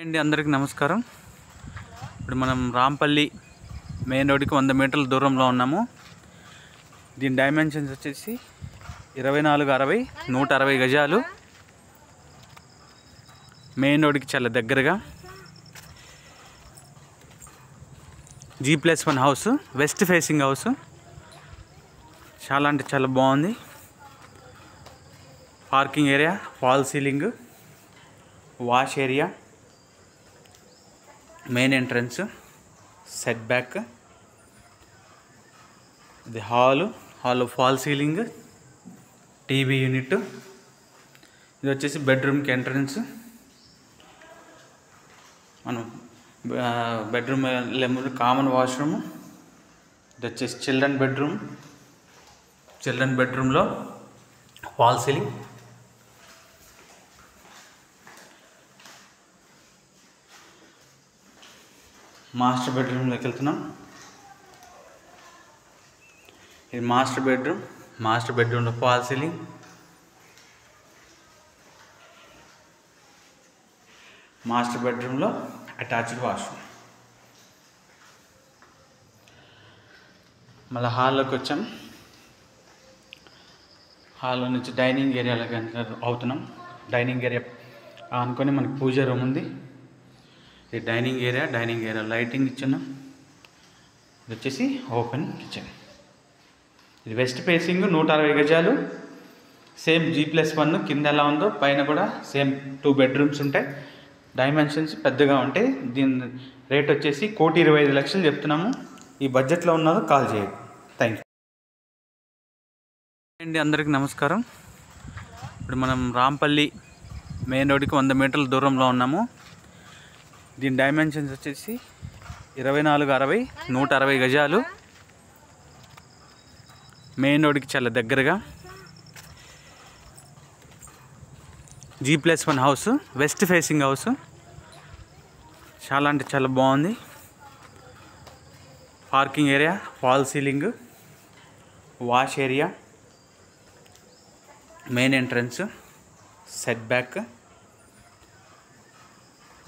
అండి అందరికీ నమస్కారం. ఇప్పుడు మనం రాంపల్లి మెయిన్ రోడ్డుకి 100 మీటర్ల దూరంలో ఉన్నాము. దీని డైమెన్షన్స్ వచ్చేసి 2460 160 గజాలు. మెయిన్ రోడ్డుకి చాలా దగ్గరగా G+1 house, west facing house. చాలా అంటే చాలా బాగుంది. Parking area, fall ceiling, wash area, main entrance, set back, ఇది hall fall ceiling, TV unit. ఇది వచ్చేసి బెడ్రూమ్కి ఎంట్రన్స్. మనం బెడ్రూమ్ లెమన్ కామన్ వాష్రూమ్. ఇది వచ్చేసి చిల్డ్రన్ బెడ్రూమ్లో ఫాల్ సీలింగ్. మాస్టర్ బెడ్రూమ్లోకి వెళ్తున్నాం. ఇది మాస్టర్ బెడ్రూమ్లో ఫాల్ సీలింగ్. మాస్టర్ బెడ్రూమ్లో అటాచ్డ్ వాష్రూమ్. మళ్ళీ హాల్లోకి వచ్చాం. హాల్లో నుంచి డైనింగ్ ఏరియాలోకి అవుతున్నాం. డైనింగ్ ఏరియా అనుకొని మనకి పూజ రూమ్ ఉంది. ఇది డైనింగ్ ఏరియా లైటింగ్ ఇచ్చున్నాం. ఇది వచ్చేసి ఓపెన్ కిచెన్. ఇది వెస్ట్ ఫేసింగ్ 160 గజాలు. సేమ్ G+1 కింద ఎలా ఉందో పైన కూడా సేమ్ 2 బెడ్రూమ్స్ ఉంటాయి. డైమెన్షన్స్ పెద్దగా ఉంటాయి. దీని రేట్ వచ్చేసి 1,25,00,000 చెప్తున్నాము. ఈ బడ్జెట్లో ఉన్నదో కాల్ చేయండి. థ్యాంక్ యూ అండి అందరికీ నమస్కారం. ఇప్పుడు మనం రాంపల్లి మెయిన్ రోడ్డుకి 100 మీటర్ల దూరంలో ఉన్నాము. దీని డైమెన్షన్స్ వచ్చేసి 2460 160 గజాలు. మెయిన్ రోడ్డుకి చాలా దగ్గరగా G+1 house, west facing house. చాలా అంటే చాలా బాగుంది. Parking area, fall ceiling, wash area, main entrance, set back,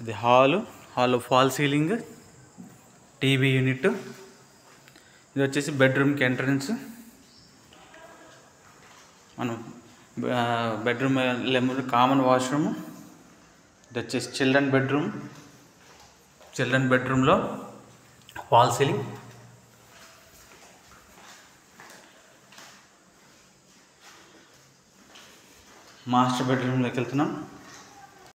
ఇది hall fall ceiling, TV unit. ఇది వచ్చేసి బెడ్రూమ్కి ఎంట్రన్స్. మనం బెడ్రూమ్ లెమన్ కామన్ వాష్రూమ్. ఇది వచ్చేసి చిల్డ్రన్ బెడ్రూమ్లో ఫాల్ సీలింగ్. మాస్టర్ బెడ్రూమ్లోకి వెళ్తున్నాం.